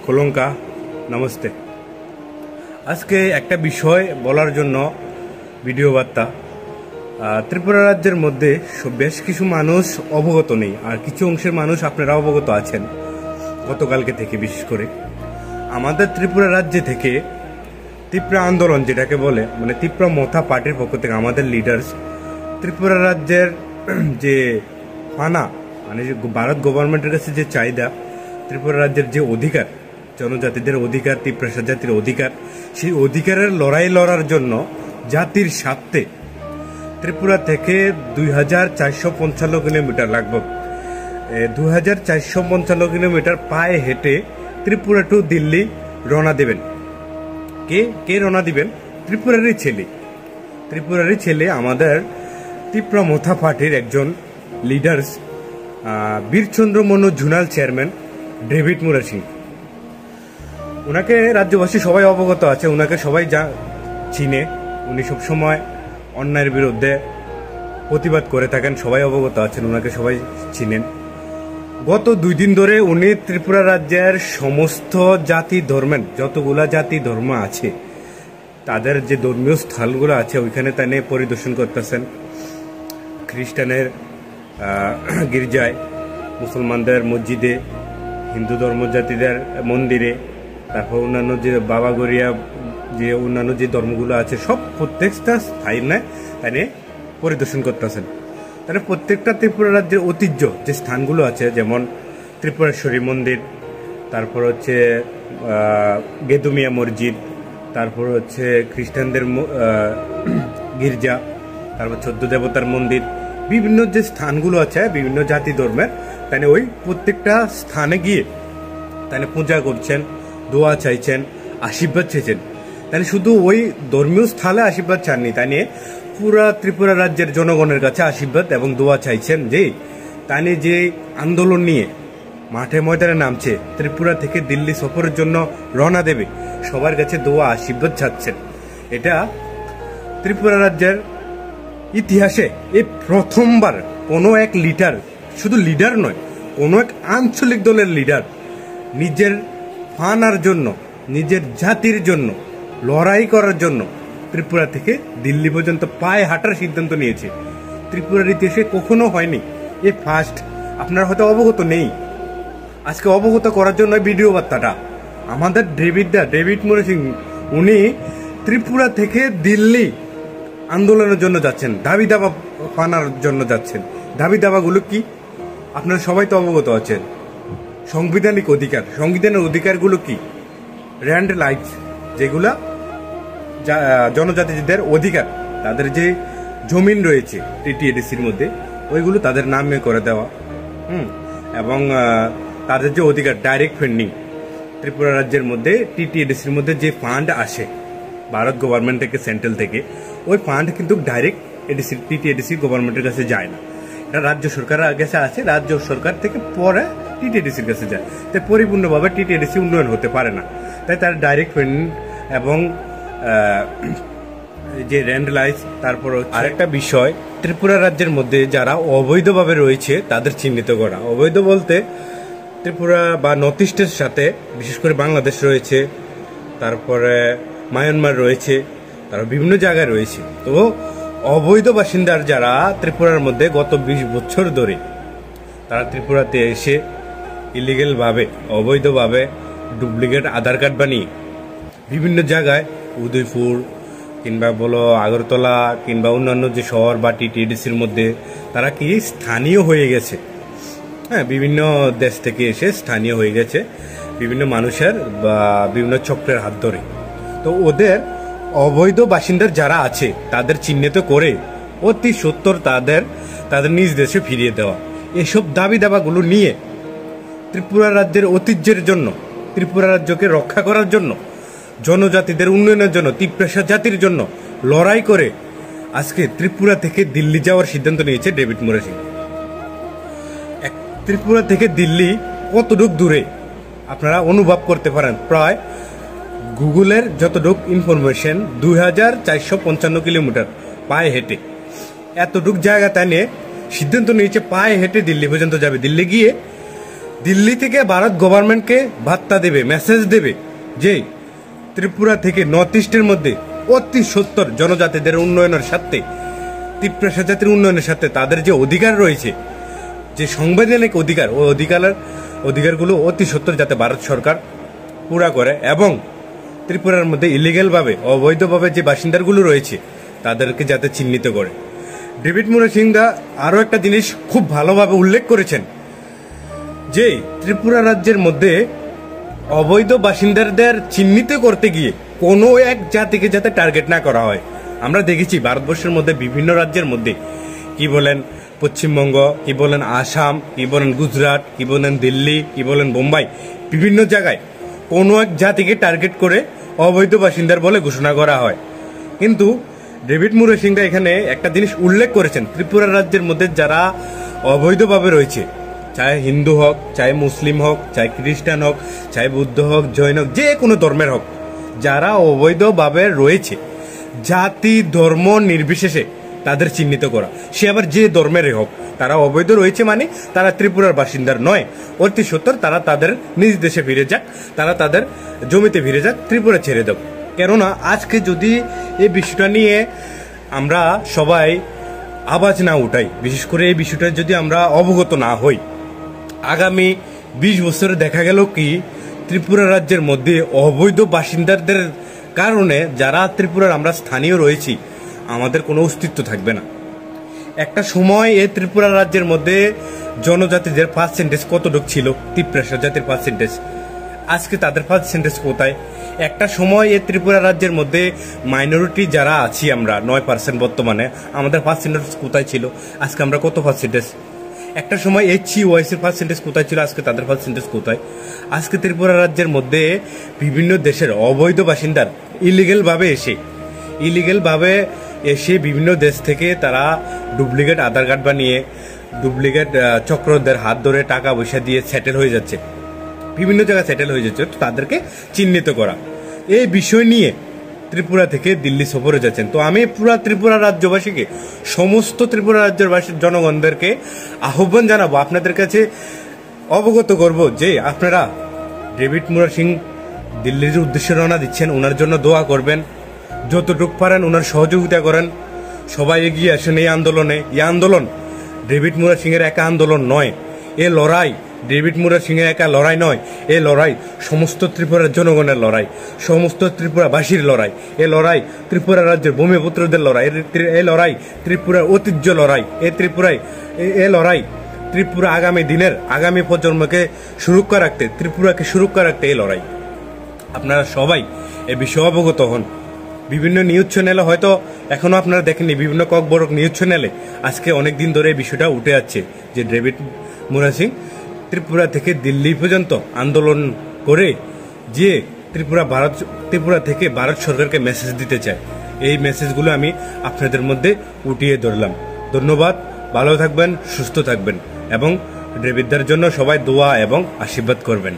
কলঙ্কা নমস্তে। আজকে একটা বিষয় বলার জন্য ভিডিও বার্তা। ত্রিপুরা রাজ্যের মধ্যে বেশ কিছু মানুষ অবগত নেই, আর কিছু অংশের মানুষ আপনারা অবগত আছেন। গতকালকে থেকে বিশেষ করে আমাদের ত্রিপুরা রাজ্যে থেকে ত্রিপুরা আন্দোলন যেটাকে বলে, মানে ত্রিপুরা মথা পার্টির পক্ষ থেকে আমাদের লিডার্স ত্রিপুরা রাজ্যের যে ফানা, মানে ভারত গভর্নমেন্টের কাছে যে চাহিদা, ত্রিপুরা রাজ্যের যে অধিকার, জনজাতিদের অধিকার, ত্রিপুরা জাতির অধিকার, সেই অধিকারের লড়াই লড়ার জন্য জাতির স্বার্থে ত্রিপুরা থেকে 2455 কিলোমিটার, লাগভগ 2455 কিলোমিটার পায়ে হেঁটে ত্রিপুরা টু দিল্লি রওনা দেবেন। কে রওনা দিবেন? ত্রিপুরারই ছেলে আমাদের ত্রিপুরা মথা পার্টির একজন leaders, Birchandra Manu zonal chairman David Murasing. ওনাকে রাজ্যবাসী সবাই অবগত আছে, ওনাকে সবাই চিনে। উনি সবসময় অন্যায়ের বিরুদ্ধে প্রতিবাদ করে থাকেন, সবাই অবগত আছেন, ওনাকে সবাই চিনেন। গত 2 দিন ধরে উনি ত্রিপুরা রাজ্যের সমস্ত জাতি ধর্মের, যতগুলা জাতি ধর্ম আছে তাদের যে ধর্মীয় স্থলগুলো আছে ওইখানে তানে পরিদর্শন করতেছেন। খ্রিস্টানের গির্জায়, মুসলমানদের মসজিদে, হিন্দু ধর্মজাতিদের মন্দিরে, তারপর অন্যান্য যে বাবাগড়িয়া যে অন্যান্য যে ধর্মগুলো আছে সব প্রত্যেকটা স্থানে তানে পরিদর্শন করতেছেন। তাহলে প্রত্যেকটা ত্রিপুরা রাজ্যের ঐতিহ্য যে স্থানগুলো আছে, যেমন ত্রিপুরেশ্বরী মন্দির, তারপর হচ্ছে গেদুমিয়া মসজিদ, তারপর হচ্ছে খ্রিস্টানদের গির্জা, তারপর 14 দেবতার মন্দির, বিভিন্ন যে স্থানগুলো আছে বিভিন্ন জাতি ধর্মের, তাই ওই প্রত্যেকটা স্থানে গিয়ে তাই পূজা করছেন, দোয়া চাইছেন, আশীর্বাদ চাইছেন। তাই শুধু ওই ধর্মীয় স্থলে আশীর্বাদ চাননি, তাই নিয়ে পুরা ত্রিপুরা রাজ্যের জনগণের কাছে আশীর্বাদ এবং দোয়া চাইছেন যে তাই যে আন্দোলন নিয়ে মাঠে ময়দানে নামছে, ত্রিপুরা থেকে দিল্লি সফরের জন্য রওনা দেবে, সবার কাছে দোয়া আশীর্বাদ চাচ্ছেন। এটা ত্রিপুরা রাজ্যের ইতিহাসে এই প্রথমবার কোনো এক লিডার, শুধু লিডার নয়, কোনো এক আঞ্চলিক দলের লিডার নিজের ফানার জন্য, নিজের জাতির জন্য লড়াই করার জন্য ত্রিপুরা থেকে দিল্লি পর্যন্ত পায়ে হাঁটার সিদ্ধান্ত নিয়েছে। ত্রিপুরার ইতিহাসে কখনো হয়নি, এ ফার্স্ট। আপনারা হয়তো অবগত নেই, আজকে অবগত করার জন্য ভিডিও বার্তাটা। আমাদের ডেভিড মুরা সিং উনি ত্রিপুরা থেকে দিল্লি আন্দোলনের জন্য যাচ্ছেন, দাবি দাবা পানার জন্য যাচ্ছেন। দাবি দাবাগুলো কি আপনারা সবাই তো অবগত আছেন। সাংবিধানিক অধিকার, সংবিধানের অধিকারগুলো কি? ল্যান্ড রাইটস, যেগুলা জনজাতিদের অধিকার, তাদের যে জমিন রয়েছে টিটিএডিসির মধ্যে ওইগুলো তাদের নামে করে দেওয়া, এবং তাদের যে অধিকার ডাইরেক্ট ফান্ডিং, ত্রিপুরা রাজ্যের মধ্যে টিটিএডিসির মধ্যে যে ফান্ড আসে ভারত গভর্নমেন্ট থেকে, সেন্ট্রাল থেকে, ওই ফান্ড কিন্তু ডাইরেক্ট টিটিএডিসি গভর্নমেন্টের কাছে যায় না, এটা রাজ্য সরকারের কাছে আছে, রাজ্য সরকার থেকে পরে টিটিএডিসির কাছে যায়। তাই পরিপূর্ণভাবে টিটিএডিসি উন্নয়ন হতে পারে না, তাই তার ডাইরেক্ট ফান্ডিং এবং যে র্যান্ডলাইজ। তারপর আরেকটা বিষয়, ত্রিপুরা রাজ্যের মধ্যে যারা অবৈধভাবে রয়েছে তাদের চিহ্নিত করা। অবৈধ বলতে ত্রিপুরা বা নর্থ ইস্টের সাথে বিশেষ করে বাংলাদেশ রয়েছে, তারপরে মায়ানমার রয়েছে, তারা বিভিন্ন জায়গায় রয়েছে। তো অবৈধ বাসিন্দার যারা ত্রিপুরার মধ্যে গত 20 বছর ধরে তারা ত্রিপুরাতে এসে ইলিগেলভাবে, অবৈধভাবে ডুপ্লিকেট আধার কার্ড বানিয়ে বিভিন্ন জায়গায়, উদয়পুর কিংবা বলো আগরতলা কিংবা অন্যান্য যে শহর বা টিটিএডিসির মধ্যে তারা কি স্থানীয় হয়ে গেছে। হ্যাঁ, বিভিন্ন দেশ থেকে এসে স্থানীয় হয়ে গেছে বিভিন্ন মানুষের বা বিভিন্ন চক্রের হাত ধরে। তো ওদের অবৈধ বাসিন্দার যারা আছে তাদের চিহ্নিত করে অতি সত্বর তাদের নিজ দেশে ফিরিয়ে দেওয়া, এসব দাবি দাবাগুলো নিয়ে ত্রিপুরা রাজ্যের ঐতিহ্যের জন্য, ত্রিপুরা রাজ্যকে রক্ষা করার জন্য, জনজাতিদের উন্নয়নের জন্য, ত্রিপুরা জাতির জন্য লড়াই করে আজকে ত্রিপুরা থেকে দিল্লি যাওয়ার সিদ্ধান্ত নিয়েছে ডেভিড মুরা সিং। ত্রিপুরা থেকে দিল্লি কতটুকু দূরে আপনারা অনুভব করতে পারেন। প্রায় গুগলের যতটুক ইনফরমেশন 2455 কিলোমিটার পায়ে হেঁটে, এতটুক জায়গা তাই নিয়ে সিদ্ধান্ত নিয়েছে পায়ে হেঁটে দিল্লি পর্যন্ত যাবে। দিল্লি গিয়ে দিল্লি থেকে ভারত গভর্নমেন্টকে বার্তা দেবে, মেসেজ দেবে যে ত্রিপুরা থেকে নর্থ ইস্টের মধ্যে অতি সত্তর জনজাতিদের উন্নয়নের সাথে, ত্রিপুরা জাতির উন্নয়নের সাথে তাদের যে অধিকার রয়েছে, যে সাংবিধানিক অধিকার, ওই অধিকারগুলো অতি সত্তর যাতে ভারত সরকার পুরা করে এবং ত্রিপুরার মধ্যে ইলিগেলভাবে, অবৈধভাবে যে বাসিন্দাগুলো রয়েছে তাদেরকে যাতে চিহ্নিত করে। ডেভিড মুরাসিংহা আরও একটা জিনিস খুব ভালোভাবে উল্লেখ করেছেন যে ত্রিপুরা রাজ্যের মধ্যে অবৈধ বাসিন্দাদের চিহ্নিত করতে গিয়ে কোনো এক জাতিকে যাতে টার্গেট না করা হয়। আমরা দেখেছি ভারতবর্ষের মধ্যে বিভিন্ন রাজ্যের মধ্যে, কি বলেন পশ্চিমবঙ্গ, কি বলেন আসাম, কি বলেন গুজরাট, কি বলেন দিল্লি, কি বলেন বোম্বাই, বিভিন্ন জায়গায় কোনো এক জাতিকে টার্গেট করে অবৈধ বাসিন্দার বলে ঘোষণা করা হয়। কিন্তু ডেভিড মুরাসিংহা এখানে একটা জিনিস উল্লেখ করেছেন, ত্রিপুরা রাজ্যের মধ্যে যারা অবৈধভাবে রয়েছে, চাहे হিন্দু হোক, চাहे মুসলিম হোক, চাहे খ্রিস্টান হোক, চাहे বুদ্ধ হোক, জৈন হোক, যে কোনো ধর্মের হোক, যারা অবৈধভাবে রয়েছে জাতি ধর্ম নির্বিশেষে তাদের চিহ্নিত করা। সে আবার যে ধর্মেরই হোক, তারা অবৈধ রয়েছে মানে তারা ত্রিপুরার বাসিন্দার নয়, অতি সত্তর তারা তাদের নিজ দেশে ফিরে যাক, তারা তাদের জমিতে ফিরে যাক, ত্রিপুরা ছেড়ে দাও। কেননা আজকে যদি এই বিষয়টা নিয়ে আমরা সবাই আওয়াজ না উঠাই, বিশেষ করে এই বিষয়টা যদি আমরা অবগত না হই, আগামী 20 বছরে দেখা গেল কি ত্রিপুরা রাজ্যের মধ্যে অবৈধ বাসিন্দাদের কারণে যারা ত্রিপুরার আমরা স্থানীয় রয়েছি আমাদের কোনো অস্তিত্ব থাকবে না। একটা সময় এই ত্রিপুরা রাজ্যের মধ্যে জনজাতিদের পার্সেন্টেজ কতটুকু ছিল, ত্রিপুরা জাতির পার্সেন্টেজ, আজকে তাদের পার্সেন্টেজ কোথায়? একটা সময় এই ত্রিপুরা রাজ্যের মধ্যে মাইনরিটি যারা আছি আমরা 9% বর্তমানে, আমাদের পার্সেন্টেজ কোথায় ছিল, আজকে আমরা কত পার্সেন্টেজ? একটা সময় HCOIC-র পার্সেন্টেজ কোথায় ছিল, আজকে তাদের পার্সেন্টেজ কোথায়? আজকে ত্রিপুরা রাজ্যের মধ্যে বিভিন্ন দেশের অবৈধ বাসিন্দার ইলিগেলভাবে এসে বিভিন্ন দেশ থেকে তারা ডুপ্লিকেট আধার কার্ড বানিয়ে, ডুপ্লিকেট চক্রদের হাত ধরে টাকা পয়সা দিয়ে সেটেল হয়ে যাচ্ছে, বিভিন্ন জায়গায় সেটেল হয়ে যাচ্ছে। তো তাদেরকে চিহ্নিত করা, এই বিষয় নিয়ে ত্রিপুরা থেকে দিল্লি সফরে যাচ্ছেন। তো আমি পুরা ত্রিপুরা রাজ্যবাসীকে, সমস্ত ত্রিপুরা রাজ্যের জনগণদেরকে আহ্বান জানাবো, আপনাদের কাছে অবগত করব যে আপনারা ডেভিড মুরাসিংহ দিল্লির উদ্দেশ্যে রওনা দিচ্ছেন, ওনার জন্য দোয়া করবেন, যতটুকু পারেন ওনার সহযোগিতা করেন, সবাই এগিয়ে আসেন এই আন্দোলনে। এই আন্দোলন ডেভিড মুরাসিংহের একা আন্দোলন নয়, এ লড়াই ডেভিড মুরাসিংহের একা লড়াই নয়, এ লড়াই সমস্ত ত্রিপুরার জনগণের লড়াই, সমস্ত ত্রিপুরাবাসীর লড়াই, এ লড়াই ত্রিপুরা রাজ্যের ভূমিপুত্রদের লড়াই, এ লড়াই ত্রিপুরার ঐতিহ্য লড়াই, এ লড়াই ত্রিপুরা আগামী দিনের আগামী প্রজন্মকে সুরক্ষা রাখতে, ত্রিপুরাকে সুরক্ষা রাখতে এই লড়াই। আপনারা সবাই এ বিষয়ে অবগত হন। বিভিন্ন নিউজ চ্যানেলে হয়তো এখনো আপনারা দেখেননি, বিভিন্ন বড় নিউজ চ্যানেলে আজকে অনেক দিন ধরে এই বিষয়টা উঠে যাচ্ছে যে ডেভিড মুরাসিংহ ত্রিপুরা থেকে দিল্লি পর্যন্ত আন্দোলন করে যে ত্রিপুরা থেকে ভারত সরকারকে মেসেজ দিতে চায়। এই মেসেজগুলো আমি আপনাদের মধ্যে উঠিয়ে ধরলাম। ধন্যবাদ, ভালো থাকবেন, সুস্থ থাকবেন এবং ডেভিডদের জন্য সবাই দোয়া এবং আশীর্বাদ করবেন।